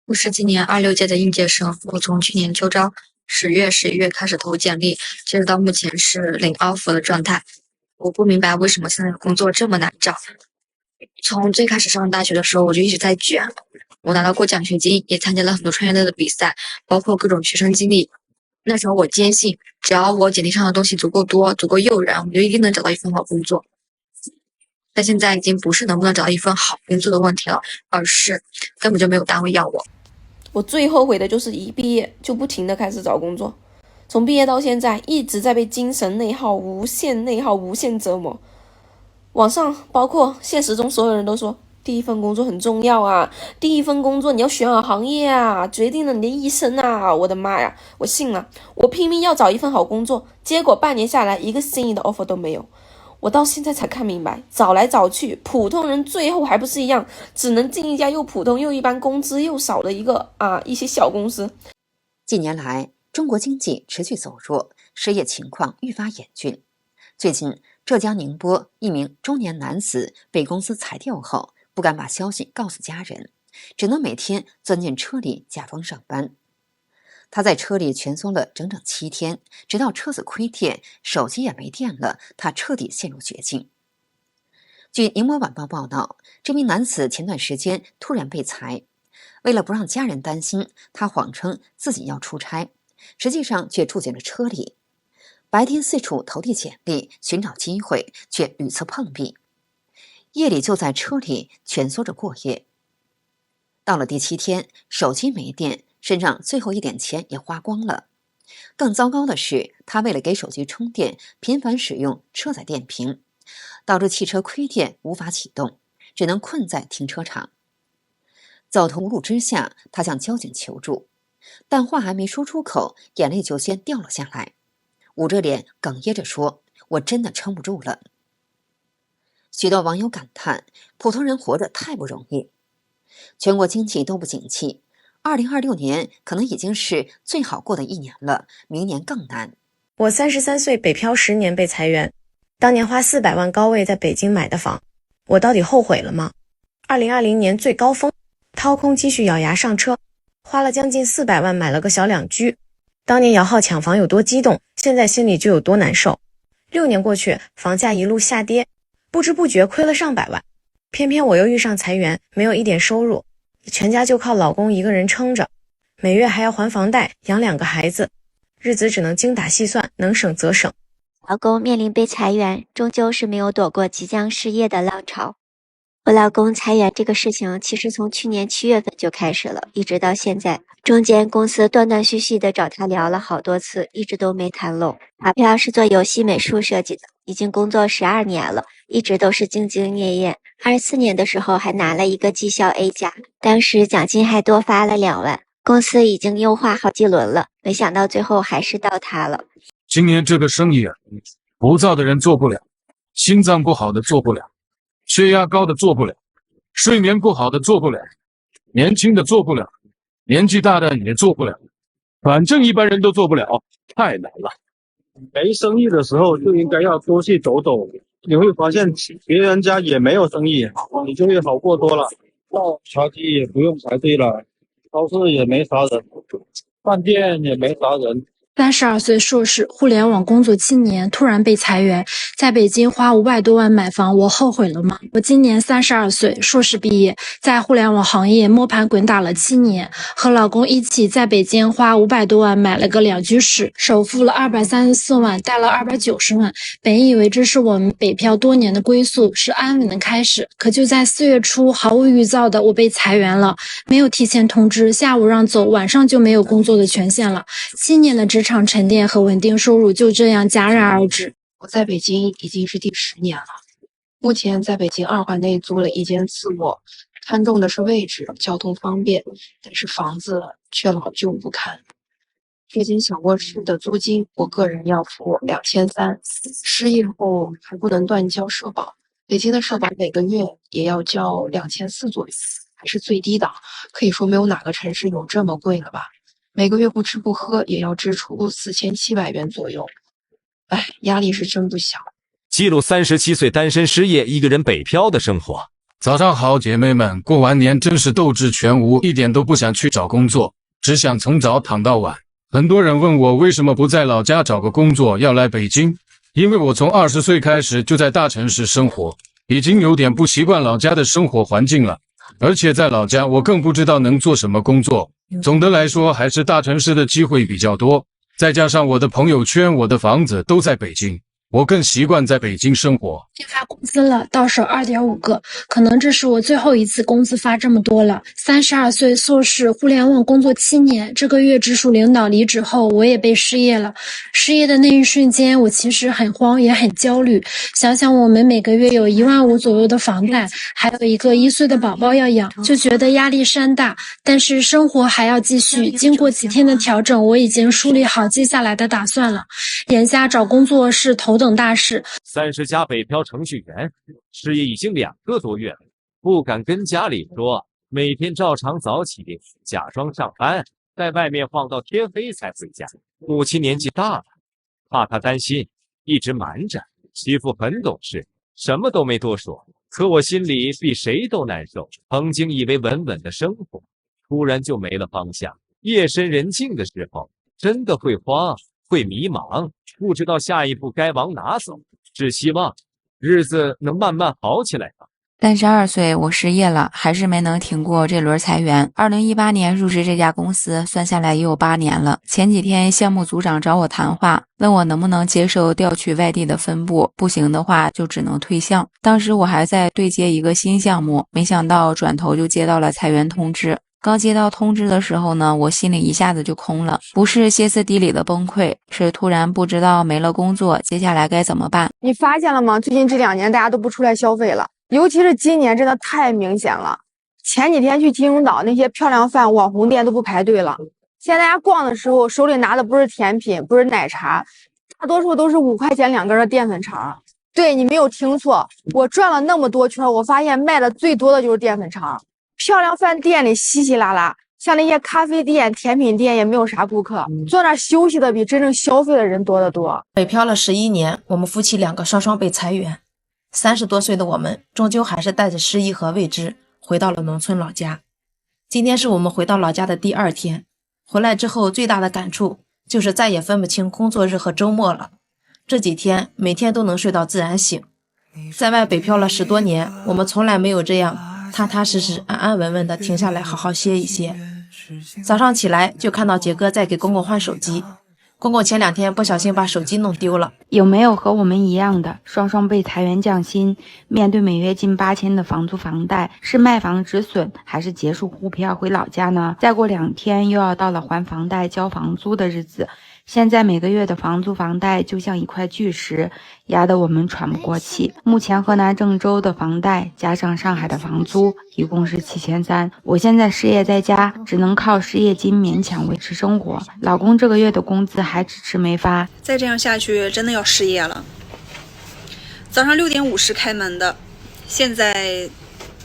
我是今年26届的应届生，我从去年秋招10月、11月开始投简历，截止到目前是零 offer 的状态。我不明白为什么现在的工作这么难找。从最开始上大学的时候，我就一直在卷，我拿到过奖学金，也参加了很多创业类的比赛，包括各种学生经历。那时候我坚信，只要我简历上的东西足够多、足够诱人，我就一定能找到一份好工作。但现在已经不是能不能找到一份好工作的问题了，而是根本就没有单位要我。我最后悔的就是一毕业就不停的开始找工作，从毕业到现在一直在被精神内耗、无限内耗、无限折磨。网上包括现实中所有人都说，第一份工作很重要啊，第一份工作你要选好行业啊，决定了你的一生啊。我的妈呀，我信了，我拼命要找一份好工作，结果半年下来一个心仪的 offer 都没有。我到现在才看明白，找来找去，普通人最后还不是一样，只能进一家又普通又一般、工资又少的一些小公司。近年来，中国经济持续走弱，失业情况愈发严峻。最近，浙江宁波一名中年男子被公司裁掉后，不敢把消息告诉家人，只能每天钻进车里假装上班。他在车里蜷缩了整整7天，直到车子亏电，手机也没电了，他彻底陷入绝境。据宁波晚报报道，这名男子前段时间突然被裁，为了不让家人担心，他谎称自己要出差，实际上却住进了车里。白天四处投递简历，寻找机会，却屡次碰壁。夜里就在车里蜷缩着过夜。到了第7天，手机没电，身上最后一点钱也花光了。更糟糕的是，他为了给手机充电，频繁使用车载电瓶，导致汽车亏电无法启动，只能困在停车场。走投无路之下，他向交警求助，但话还没说出口，眼泪就先掉了下来，捂着脸哽咽着说：“我真的撑不住了。”许多网友感叹，普通人活得太不容易。全国经济都不景气，2026年可能已经是最好过的一年了，明年更难。我33岁北漂10年被裁员，当年花400万高位在北京买的房，我到底后悔了吗？2020年最高峰，掏空积蓄咬牙上车，花了将近400万买了个小两居。当年摇号抢房有多激动，现在心里就有多难受。6年过去，房价一路下跌，不知不觉亏了上百万。偏偏我又遇上裁员，没有一点收入，全家就靠老公一个人撑着，每月还要还房贷，养2个孩子，日子只能精打细算，能省则省。老公面临被裁员，终究是没有躲过即将失业的浪潮。我老公裁员这个事情，其实从去年7月份就开始了，一直到现在，中间公司断断续续的找他聊了好多次，一直都没谈拢。阿飘是做游戏美术设计的，已经工作12年了，一直都是兢兢业业。24年的时候还拿了一个绩效 A 加，当时奖金还多发了2万。公司已经优化好几轮了，没想到最后还是到他了。今年这个生意啊，浮躁的人做不了，心脏不好的做不了，血压高的做不了，睡眠不好的做不了，年轻的做不了，年纪大的也做不了，反正一般人都做不了，太难了。没生意的时候就应该要多去走走，你会发现别人家也没有生意，你就会好过多了。到茶几也不用排队了，超市也没啥人，饭店也没啥人。32岁硕士，互联网工作7年，突然被裁员，在北京花500多万买房，我后悔了吗？我今年32岁，硕士毕业，在互联网行业摸爬滚打了7年，和老公一起在北京花500多万买了个两居室，首付了234万，贷了290万。本以为这是我们北漂多年的归宿，是安稳的开始，可就在4月初，毫无预兆的我被裁员了，没有提前通知，下午让走，晚上就没有工作的权限了。7年的职场沉淀和稳定收入就这样戛然而止。我在北京已经是第10年了，目前在北京2环内租了一间次卧，看中的是位置、交通方便，但是房子却老旧不堪。这间小卧室的租金，我个人要付2300，失业后还不能断交社保，北京的社保每个月也要交2400左右，还是最低档，可以说没有哪个城市有这么贵了吧。每个月不吃不喝也要支出4700元左右，压力是真不小。记录37岁单身失业一个人北漂的生活。早上好，姐妹们，过完年真是斗志全无，一点都不想去找工作，只想从早躺到晚。很多人问我为什么不在老家找个工作，要来北京？因为我从20岁开始就在大城市生活，已经有点不习惯老家的生活环境了。而且在老家我更不知道能做什么工作。总的来说，还是大城市的机会比较多，再加上我的朋友圈、我的房子都在北京，我更习惯在北京生活。发工资了，到手2.5个，可能这是我最后一次工资发这么多了。32岁，硕士，互联网工作7年，这个月直属领导离职后，我也被失业了。失业的那一瞬间，我其实很慌，也很焦虑。想想我们每个月有1.5万左右的房贷，还有一个1岁的宝宝要养，就觉得压力山大。但是生活还要继续。经过几天的调整，我已经梳理好接下来的打算了。眼下找工作是头等大事。30家北漂程序员失业已经2个多月了，不敢跟家里说，每天照常早起，假装上班，在外面晃到天黑才回家。母亲年纪大了，怕她担心，一直瞒着。媳妇很懂事，什么都没多说，可我心里比谁都难受。曾经以为稳稳的生活，突然就没了方向。夜深人静的时候，真的会慌，会迷茫，不知道下一步该往哪走。只希望日子能慢慢好起来吧。32岁，我失业了，还是没能挺过这轮裁员。2018年入职这家公司，算下来也有8年了。前几天项目组长找我谈话，问我能不能接受调去外地的分部，不行的话就只能退项。当时我还在对接一个新项目，没想到转头就接到了裁员通知。刚接到通知的时候呢，我心里一下子就空了，不是歇斯底里的崩溃，是突然不知道没了工作，接下来该怎么办。你发现了吗？最近这2年大家都不出来消费了，尤其是今年真的太明显了。前几天去金融岛，那些漂亮饭、网红店都不排队了。现在大家逛的时候，手里拿的不是甜品，不是奶茶，大多数都是5块钱2根的淀粉肠。对，你没有听错，我转了那么多圈，我发现卖的最多的就是淀粉肠。漂亮饭店里稀稀拉拉，像那些咖啡店、甜品店也没有啥顾客，坐那休息的比真正消费的人多得多。北漂了11年，我们夫妻2个双双被裁员。30多岁的我们，终究还是带着失意和未知，回到了农村老家。今天是我们回到老家的第2天，回来之后最大的感触就是再也分不清工作日和周末了。这几天每天都能睡到自然醒。在外北漂了10多年，我们从来没有这样踏踏实实、安安稳稳的停下来好好歇一歇。早上起来就看到杰哥在给公公换手机，公公前2天不小心把手机弄丢了。有没有和我们一样的双双被裁员降薪，面对每月近8000的房租房贷，是卖房止损还是结束沪漂回老家呢？再过2天又要到了还房贷交房租的日子，现在每个月的房租房贷就像一块巨石，压得我们喘不过气。目前河南郑州的房贷加上上海的房租一共是7300，我现在失业在家，只能靠失业金勉强维持生活。老公这个月的工资还迟迟没发，再这样下去真的要失业了。早上6点50开门的，现在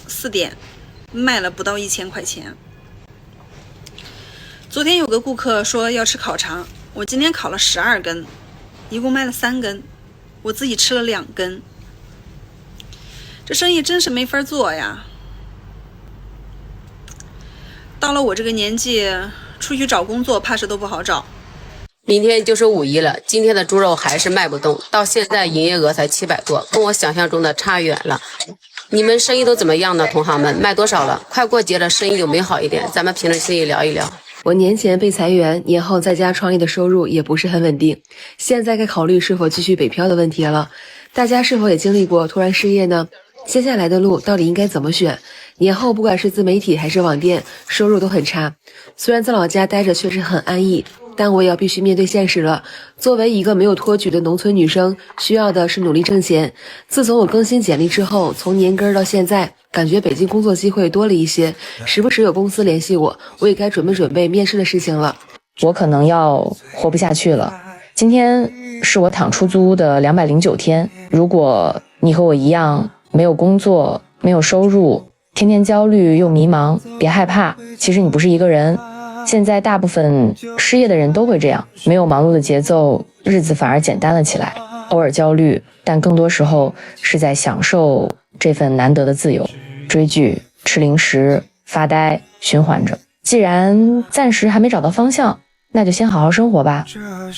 4点，卖了不到1000块钱。昨天有个顾客说要吃烤肠，我今天烤了12根，一共卖了3根，我自己吃了2根。这生意真是没法做呀。到了我这个年纪，出去找工作怕是都不好找。明天就是5一了，今天的猪肉还是卖不动，到现在营业额才700多，跟我想象中的差远了。你们生意都怎么样呢？同行们卖多少了？快过节了，生意有没有好一点？咱们平时心里聊一聊。我年前被裁员，年后在家创业的收入也不是很稳定，现在该考虑是否继续北漂的问题了。大家是否也经历过突然失业呢？接下来的路到底应该怎么选？年后不管是自媒体还是网店，收入都很差。虽然在老家待着确实很安逸，但我也要必须面对现实了。作为一个没有托举的农村女生，需要的是努力挣钱。自从我更新简历之后，从年根到现在，感觉北京工作机会多了一些，时不时有公司联系我，我也该准备面试的事情了。我可能要活不下去了。今天是我躺出租的209天。如果你和我一样没有工作，没有收入，天天焦虑又迷茫，别害怕，其实你不是一个人。现在大部分失业的人都会这样，没有忙碌的节奏，日子反而简单了起来。偶尔焦虑，但更多时候是在享受这份难得的自由。追剧、吃零食、发呆，循环着。既然暂时还没找到方向，那就先好好生活吧。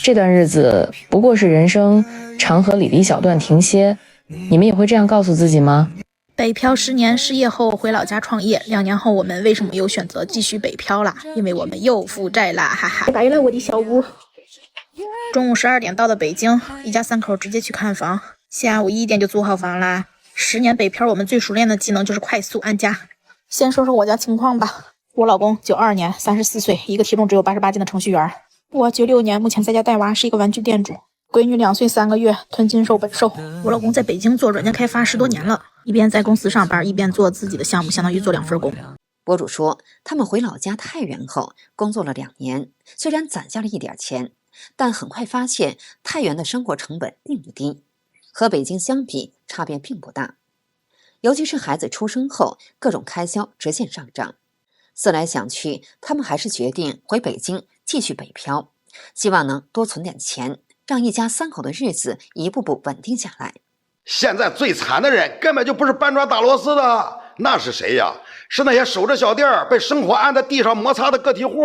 这段日子不过是人生长河里的一小段停歇，你们也会这样告诉自己吗？北漂10年，失业后回老家创业。2年后，我们为什么又选择继续北漂啦？因为我们又负债啦，哈哈！打圆了我的小屋。中午12点到了北京，一家3口直接去看房，下午1点就租好房啦。10年北漂，我们最熟练的技能就是快速安家。先说说我家情况吧。我老公92年，34岁，一个体重只有88斤的程序员。我96年，目前在家带娃，是一个玩具店主。闺女2岁3个月，臀筋瘦本瘦。我老公在北京做软件开发10多年了，一边在公司上班，一边做自己的项目，相当于做2份工。博主说，他们回老家太原后工作了2年，虽然攒下了一点钱，但很快发现太原的生活成本并不低，和北京相比差别并不大。尤其是孩子出生后，各种开销直线上涨。思来想去，他们还是决定回北京继续北漂，希望能多存点钱，让一家3口的日子一步步稳定下来。现在最惨的人根本就不是搬砖打螺丝的，那是谁呀？是那些守着小店被生活按在地上摩擦的个体户，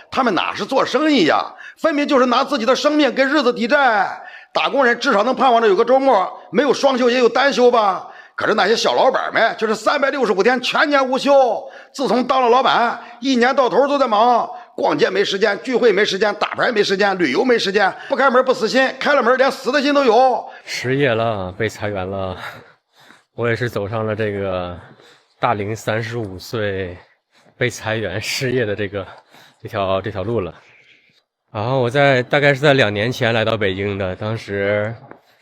他们哪是做生意呀？分明就是拿自己的生命跟日子抵债。打工人至少能盼望着有个周末，没有双休也有单休吧。可是那些小老板们就是365天全年无休，自从当了老板，1年到头都在忙，逛街没时间，聚会没时间，打牌没时间，旅游没时间，不开门不死心，开了门连死的心都有。失业了，被裁员了，我也是走上了这个大龄35岁被裁员失业的这条路了。然后我大概是在2年前来到北京的，当时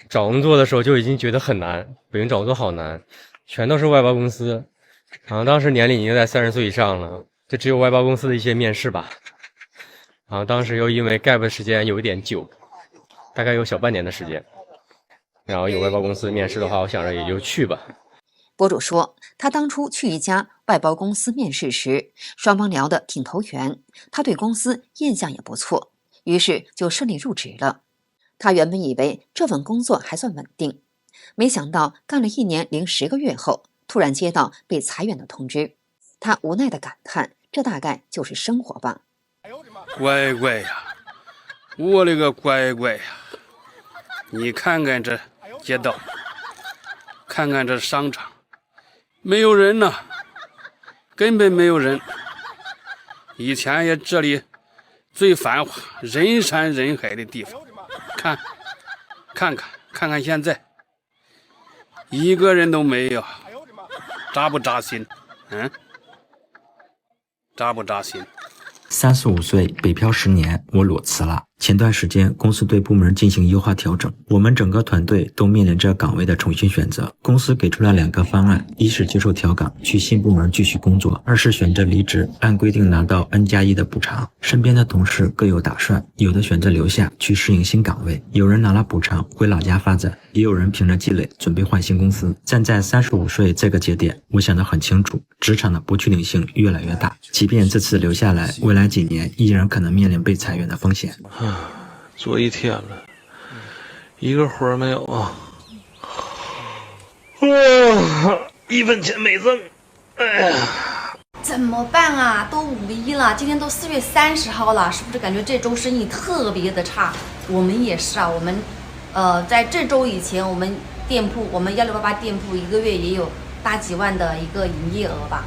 找工作的时候就已经觉得很难，北京找工作好难，全都是外包公司。然后当时年龄已经在30岁以上了，就只有外包公司的一些面试吧。然后当时又因为 gap 的时间有一点久，大概有小半年的时间。然后有外包公司面试的话，我想着也就去吧。博主说，他当初去一家外包公司面试时，双方聊得挺投缘，他对公司印象也不错，于是就顺利入职了。他原本以为这份工作还算稳定，没想到干了1年零10个月后，突然接到被裁员的通知。他无奈地感叹，这大概就是生活吧。乖乖呀，我勒个乖乖呀！你看看这街道，看看这商场，没有人呐，根本没有人。以前也这里最繁华、人山人海的地方，看看现在，一个人都没有，扎不扎心？扎不扎心？35岁北漂10年，我裸辞了。前段时间公司对部门进行优化调整，我们整个团队都面临着岗位的重新选择。公司给出了2个方案，一是接受调岗去新部门继续工作，二是选择离职，按规定拿到 N+1的补偿。身边的同事各有打算，有的选择留下去适应新岗位，有人拿了补偿回老家发展，也有人凭着积累准备换新公司。站在35岁这个节点，我想得很清楚，职场的不确定性越来越大，即便这次留下来，未来几年依然可能面临被裁员的风险。做1天了，一个活没有啊！1分钱没挣，哎呀！怎么办啊？都5·1了，今天都4月30号了，是不是感觉这周生意特别的差？我们也是啊，我们在这周以前，我们168店铺1个月也有大几万的一个营业额吧，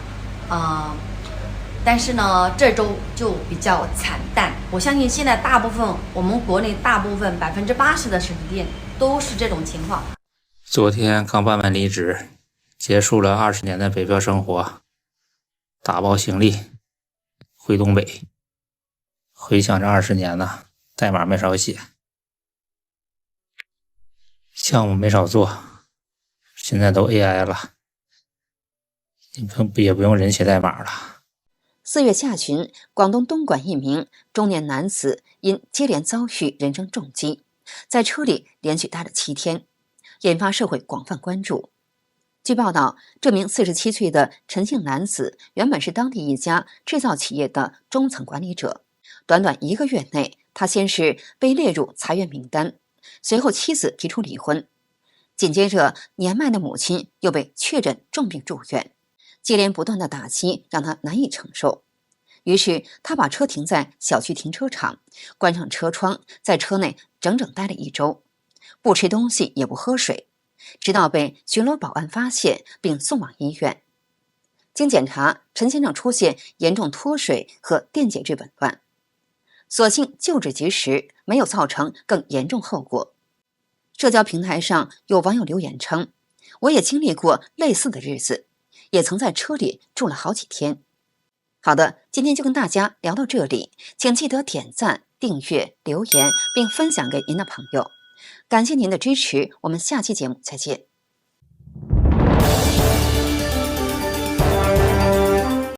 但是呢，这周就比较惨淡。我相信现在我们国内大部分80%的实体店都是这种情况。昨天刚办完离职，结束了20年的北漂生活，打包行李回东北。回想这20年呢，代码没少写，项目没少做，现在都 AI 了，也不用人写代码了。4月下旬，广东东莞一名中年男子因接连遭遇人身重击，在车里连续待了7天，引发社会广泛关注。据报道，这名47岁的陈姓男子原本是当地一家制造企业的中层管理者，短短1个月内，他先是被列入裁员名单，随后妻子提出离婚，紧接着年迈的母亲又被确诊重病住院。接连不断的打击让他难以承受，于是他把车停在小区停车场，关上车窗，在车内整整待了1周，不吃东西也不喝水，直到被巡逻保安发现并送往医院。经检查，陈先生出现严重脱水和电解质紊乱，所幸救治及时，没有造成更严重后果。社交平台上有网友留言称，我也经历过类似的日子，也曾在车里住了好几天。好的，今天就跟大家聊到这里，请记得点赞、订阅、留言并分享给您的朋友，感谢您的支持，我们下期节目再见。